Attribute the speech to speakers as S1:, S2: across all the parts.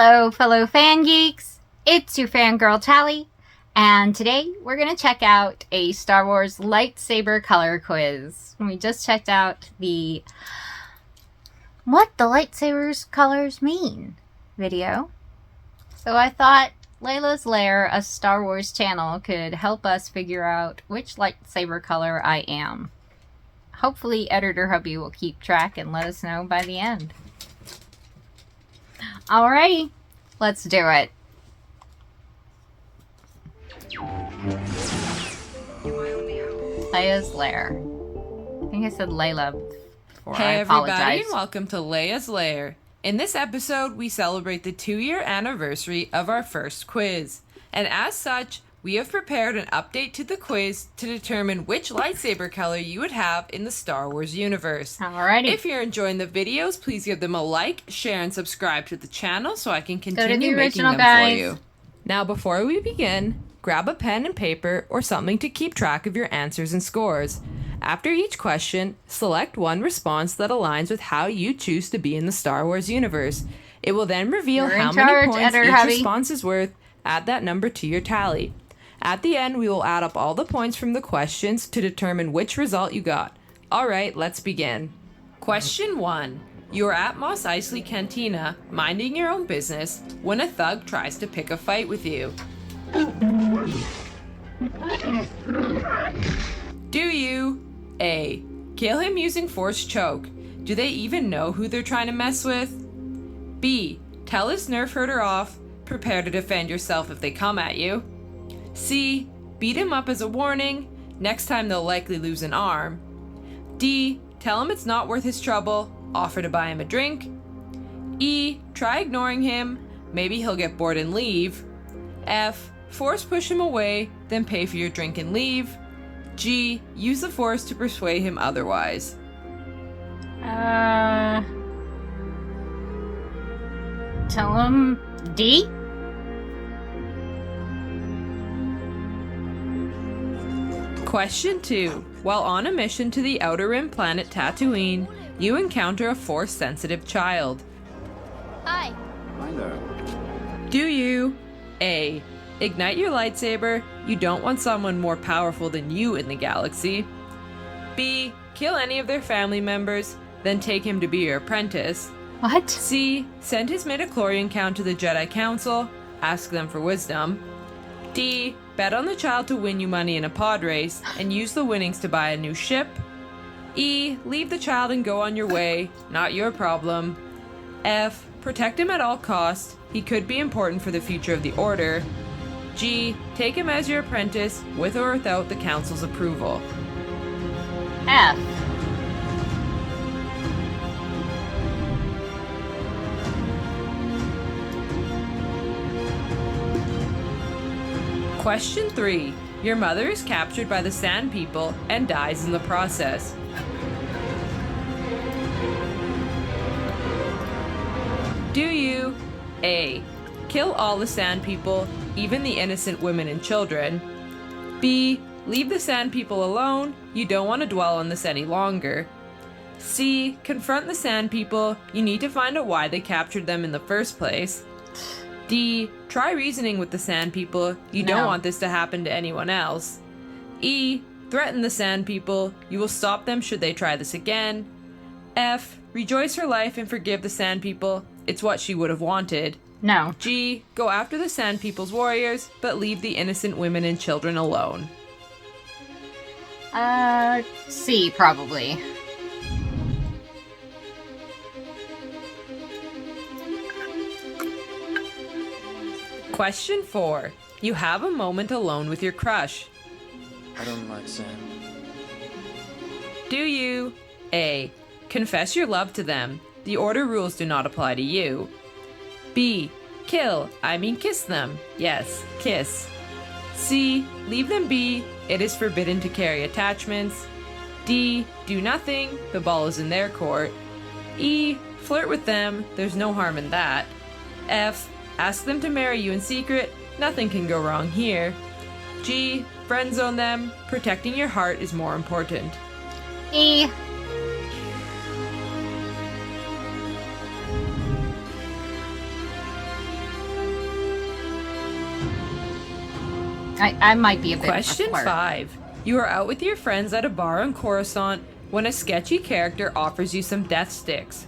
S1: Hello, fellow FanGeeks! It's your FanGirl Tally, and today we're going to check out a Star Wars Lightsaber Color quiz. We just checked out the What the Lightsabers Colors Mean video. So I thought Layla's Lair, a Star Wars channel, could help us figure out which lightsaber color I am. Hopefully Editor Hubby will keep track and let us know by the end. Alrighty, let's do it. Leia's Lair. I think I said Layla before.
S2: Hey
S1: I apologize.
S2: everybody, and welcome to Leia's Lair. In this episode, we celebrate the 2-year anniversary of our first quiz. And as such, we have prepared an update to the quiz to determine which lightsaber color you would have in the Star Wars universe.
S1: Alrighty.
S2: If you're enjoying the videos, please give them a like, share, and subscribe to the channel so I can continue making them for you. Now, before we begin, grab a pen and paper or something to keep track of your answers and scores. After each question, select one response that aligns with how you choose to be in the Star Wars universe. It will then reveal how many points each response is worth. Add that number to your tally. At the end, we will add up all the points from the questions to determine which result you got. Alright, let's begin. Question 1. You're at Mos Eisley Cantina, minding your own business, when a thug tries to pick a fight with you. Do you A. Kill him using force choke? Do they even know who they're trying to mess with? B. Tell his nerf herder off. Prepare to defend yourself if they come at you. C. Beat him up as a warning. Next time they'll likely lose an arm. D. Tell him it's not worth his trouble. Offer to buy him a drink. E. Try ignoring him. Maybe he'll get bored and leave. F. Force push him away, then pay for your drink and leave. G. Use the force to persuade him otherwise.
S1: Tell him D?
S2: Question 2. While on a mission to the Outer Rim planet Tatooine, you encounter a Force-sensitive child.
S3: Hi.
S4: Hi there.
S2: Do you A. Ignite your lightsaber? You don't want someone more powerful than you in the galaxy. B. Kill any of their family members, then take him to be your apprentice.
S1: What?
S2: C. Send his midichlorian count to the Jedi Council. Ask them for wisdom. D. Bet on the child to win you money in a pod race, and use the winnings to buy a new ship. E. Leave the child and go on your way. Not your problem. F. Protect him at all costs. He could be important for the future of the Order. G. Take him as your apprentice, with or without the Council's approval.
S1: F.
S2: Question 3. Your mother is captured by the Sand People and dies in the process. Do you A. Kill all the Sand People, even the innocent women and children? B. Leave the Sand People alone, you don't want to dwell on this any longer. C. Confront the Sand People, you need to find out why they captured them in the first place. D. Try reasoning with the Sand People, you don't want this to happen to anyone else. E. Threaten the Sand People, you will stop them should they try this again. F. Rejoice her life and forgive the Sand People, it's what she would have wanted.
S1: No.
S2: G. Go after the Sand People's warriors, but leave the innocent women and children alone.
S1: C, probably.
S2: Question 4. You have a moment alone with your crush.
S4: I don't like sand.
S2: Do you A. Confess your love to them. The Order rules do not apply to you. B. Kiss them. Yes, kiss. C. Leave them be. It is forbidden to carry attachments. D. Do nothing. The ball is in their court. E. Flirt with them. There's no harm in that. F. Ask them to marry you in secret. Nothing can go wrong here. G. Friend zone them. Protecting your heart is more important.
S1: E. I might be a bit
S2: Question
S1: of a flirt.
S2: 5. You are out with your friends at a bar on Coruscant when a sketchy character offers you some death sticks.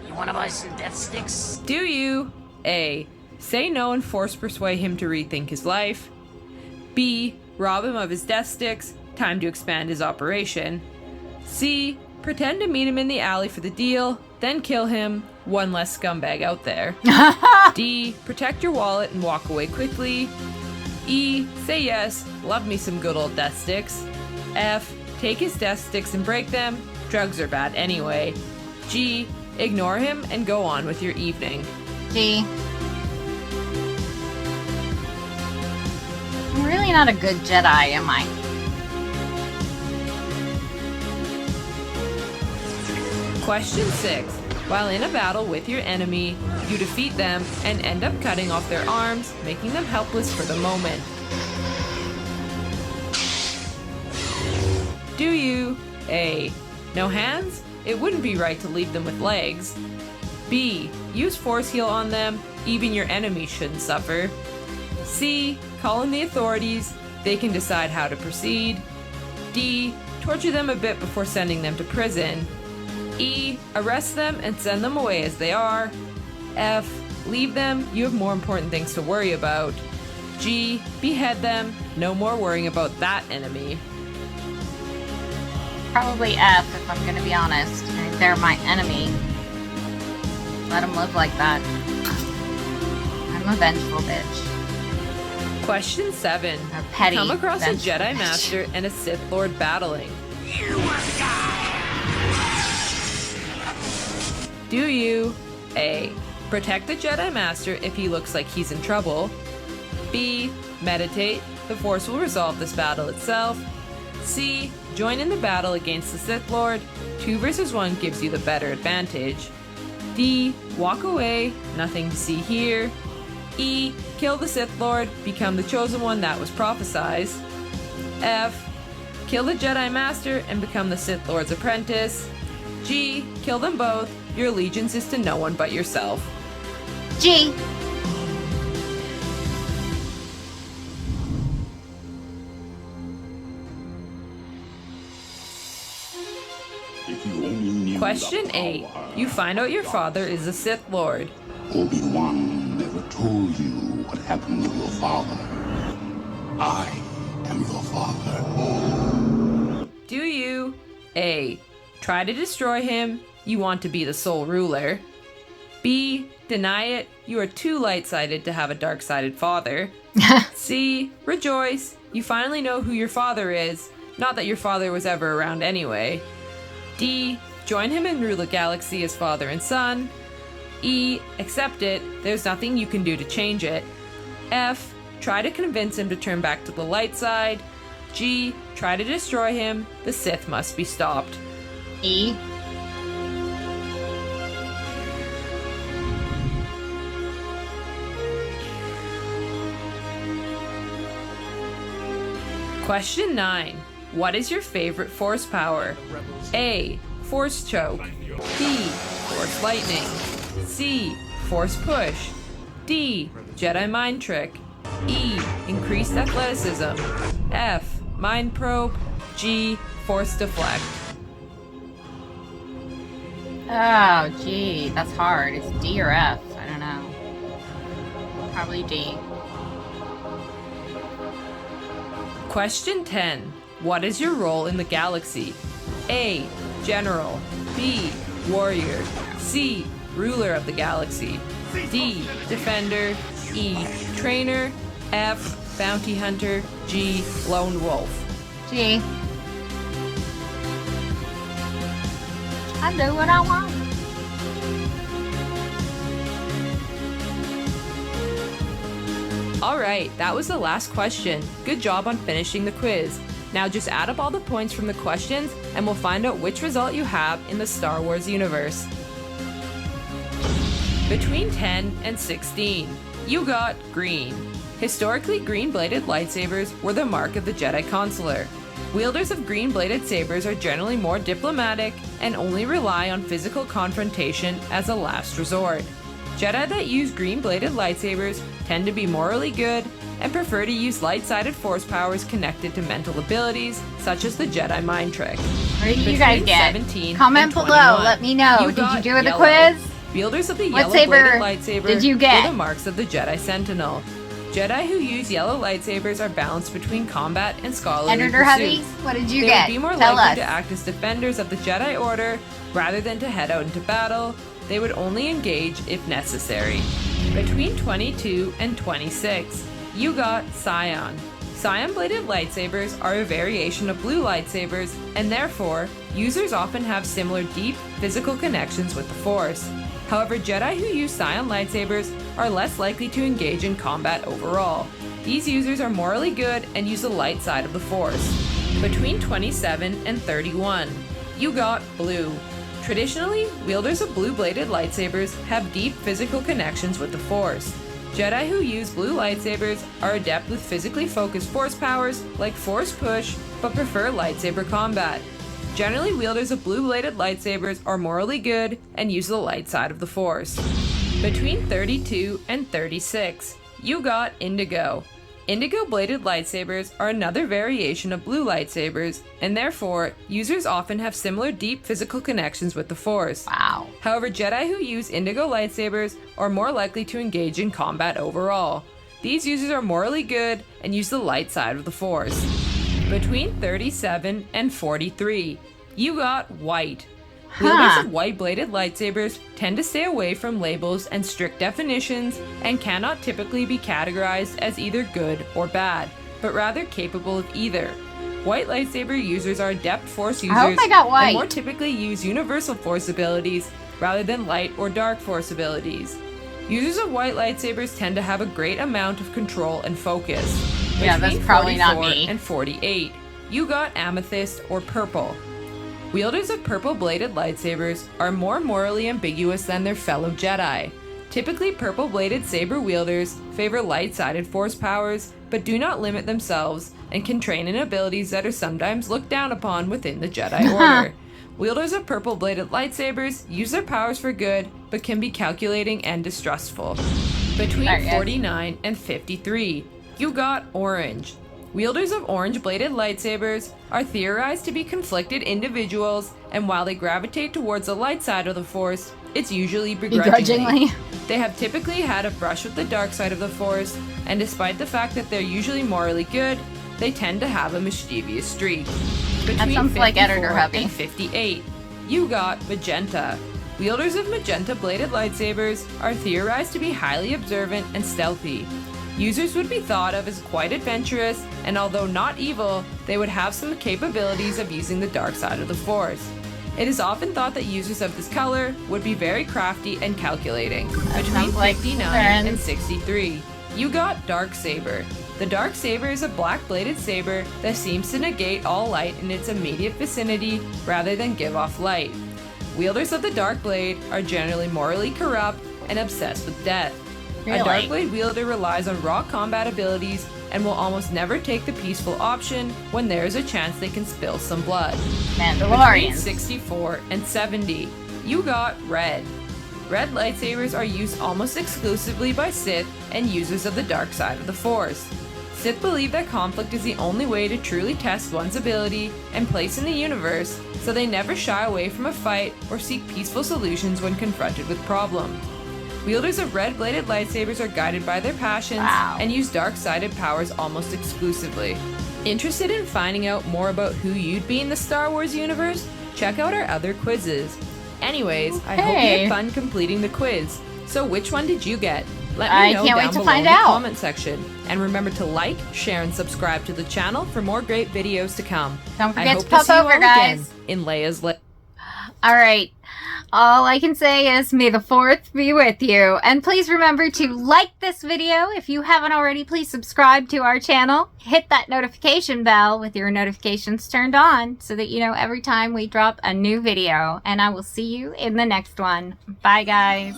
S3: You wanna buy some death sticks?
S2: Do you A. Say no and force persuade him to rethink his life? B. Rob him of his death sticks, time to expand his operation? C. Pretend to meet him in the alley for the deal, then kill him, one less scumbag out there? D. Protect your wallet and walk away quickly? E. Say yes, love me some good old death sticks? F. Take his death sticks and break them, drugs are bad anyway? G. Ignore him and go on with your evening?
S1: G. I'm really not a good Jedi, am I?
S2: Question 6. While in a battle with your enemy, you defeat them and end up cutting off their arms, making them helpless for the moment. Do you A. No hands? It wouldn't be right to leave them with legs. B. Use force heal on them, even your enemies shouldn't suffer. C. Call in the authorities, they can decide how to proceed. D. Torture them a bit before sending them to prison. E. Arrest them and send them away as they are. F. Leave them, you have more important things to worry about. G. Behead them, no more worrying about that enemy.
S1: Probably F, if I'm gonna be honest. I think they're my enemy. Let them live like that. I'm a vengeful bitch.
S2: Question 7.
S1: A petty,
S2: Come across a
S1: vengeful
S2: Jedi
S1: bitch.
S2: Master and a Sith Lord battling. Do you A. Protect the Jedi Master if he looks like he's in trouble? B. Meditate, the Force will resolve this battle itself? C. Join in the battle against the Sith Lord, 2 versus 1 gives you the better advantage? D. Walk away, nothing to see here? E. Kill the Sith Lord, become the chosen one that was prophesized? F. Kill the Jedi Master and become the Sith Lord's apprentice? G. Kill them both, your allegiance is to no one but yourself?
S1: G.
S5: If you only knew
S2: Question
S5: the
S2: 8.
S5: power.
S2: You find out your father is a Sith Lord.
S5: Obi-Wan never told you what happened to your father. I am your father.
S2: Do you A. Try to destroy him, you want to be the sole ruler? B. Deny it, you are too light-sided to have a dark-sided father? C. Rejoice, you finally know who your father is, not that your father was ever around anyway? D. Join him and rule the galaxy as father and son? E. Accept it, there's nothing you can do to change it? F. Try to convince him to turn back to the light side? G. Try to destroy him, the Sith must be stopped?
S1: E.
S2: Question 9. What is your favorite Force power? A. Force choke. B. Force lightning. C. Force push. D. Jedi mind trick. E. Increased athleticism. F. Mind probe. G. Force deflect.
S1: Oh, gee, that's hard. It's D or F. I don't know. Probably D.
S2: Question 10. What is your role in the galaxy? A. General. B. Warrior. C. Ruler of the galaxy. D. Defender. E. Trainer. F. Bounty hunter. G. Lone wolf.
S1: G. I do what I want.
S2: Alright, that was the last question. Good job on finishing the quiz. Now just add up all the points from the questions and we'll find out which result you have in the Star Wars universe. Between 10 and 16, you got green. Historically, green-bladed lightsabers were the mark of the Jedi Consular. Wielders of green-bladed sabers are generally more diplomatic and only rely on physical confrontation as a last resort. Jedi that use green-bladed lightsabers tend to be morally good, and prefer to use light-sided force powers connected to mental abilities, such as the Jedi mind trick.
S1: Where did you guys get?
S2: 17
S1: Comment below.
S2: 21,
S1: Let me know.
S2: you
S1: Did you do the
S2: yellow.
S1: quiz?
S2: Wielders of the
S1: What
S2: yellow-bladed
S1: saber
S2: lightsaber
S1: did you get?
S2: were the marks of the Jedi Sentinel. Jedi who use yellow lightsabers are balanced between combat and scholarly
S1: Editor Hubby,
S2: pursuits.
S1: what did you
S2: They
S1: get?
S2: would be more
S1: Tell
S2: likely
S1: us.
S2: to act as defenders of the Jedi Order rather than to head out into battle. They would only engage if necessary. Between 22 and 26, you got cyan. Cyan-bladed lightsabers are a variation of blue lightsabers, and therefore, users often have similar deep physical connections with the Force. However, Jedi who use cyan lightsabers are less likely to engage in combat overall. These users are morally good and use the light side of the Force. Between 27 and 31, you got blue. Traditionally, wielders of blue-bladed lightsabers have deep physical connections with the Force. Jedi who use blue lightsabers are adept with physically focused Force powers like Force Push, but prefer lightsaber combat. Generally, wielders of blue-bladed lightsabers are morally good and use the light side of the Force. Between 32 and 36, you got indigo. Indigo-bladed lightsabers are another variation of blue lightsabers, and therefore, users often have similar deep physical connections with the Force.
S1: Wow.
S2: However, Jedi who use indigo lightsabers are more likely to engage in combat overall. These users are morally good and use the light side of the Force. Between 37 and 43, you got white. Wielders of white-bladed lightsabers tend to stay away from labels and strict definitions and cannot typically be categorized as either good or bad, but rather capable of either. White lightsaber users are adept Force users
S1: I hope I got white.
S2: and more typically use universal Force abilities rather than light or dark Force abilities. Users of white lightsabers tend to have a great amount of control and focus.
S1: Yeah, that's
S2: Between
S1: probably not
S2: 44
S1: me.
S2: and 48, you got amethyst or purple. Wielders of purple-bladed lightsabers are more morally ambiguous than their fellow Jedi. Typically, purple-bladed saber wielders favor light-sided Force powers, but do not limit themselves and can train in abilities that are sometimes looked down upon within the Jedi Order. Wielders of purple-bladed lightsabers use their powers for good, but can be calculating and distrustful. Between 49 and 53, you got orange. Wielders of orange-bladed lightsabers are theorized to be conflicted individuals, and while they gravitate towards the light side of the Force, it's usually begrudgingly. They have typically had a brush with the dark side of the Force, and despite the fact that they're usually morally good, they tend to have a mischievous streak. Between
S1: sounds like Editor
S2: 54
S1: Hubby.
S2: and 58, you got magenta. Wielders of magenta-bladed lightsabers are theorized to be highly observant and stealthy. Users would be thought of as quite adventurous, and although not evil, they would have some capabilities of using the dark side of the Force. It is often thought that users of this color would be very crafty and calculating. Between
S1: sounds like
S2: 59
S1: Slytherin.
S2: and 63, you got darksaber. The darksaber is a black-bladed saber that seems to negate all light in its immediate vicinity rather than give off light. Wielders of the dark blade are generally morally corrupt and obsessed with death.
S1: Really?
S2: A Darkblade wielder relies on raw combat abilities and will almost never take the peaceful option when there is a chance they can spill some blood. Between
S1: Mandalorian.
S2: 64 and 70, you got red. Red lightsabers are used almost exclusively by Sith and users of the dark side of the Force. Sith believe that conflict is the only way to truly test one's ability and place in the universe, so they never shy away from a fight or seek peaceful solutions when confronted with problems. Wielders of red-bladed lightsabers are guided by their passions and use dark-sided powers almost exclusively. Interested in finding out more about who you'd be in the Star Wars universe? Check out our other quizzes. Anyways, I hope you had fun completing the quiz. So which one did you get? Let me know down below in the comment section. And remember to like, share, and subscribe to the channel for more great videos to come.
S1: Don't
S2: I
S1: forget
S2: hope
S1: to pop
S2: see you
S1: over,
S2: all
S1: guys.
S2: again in Leia's
S1: Alright. All I can say is may the 4th be with you. And please remember to like this video. If you haven't already, please subscribe to our channel. Hit that notification bell with your notifications turned on so that you know every time we drop a new video. And I will see you in the next one. Bye, guys.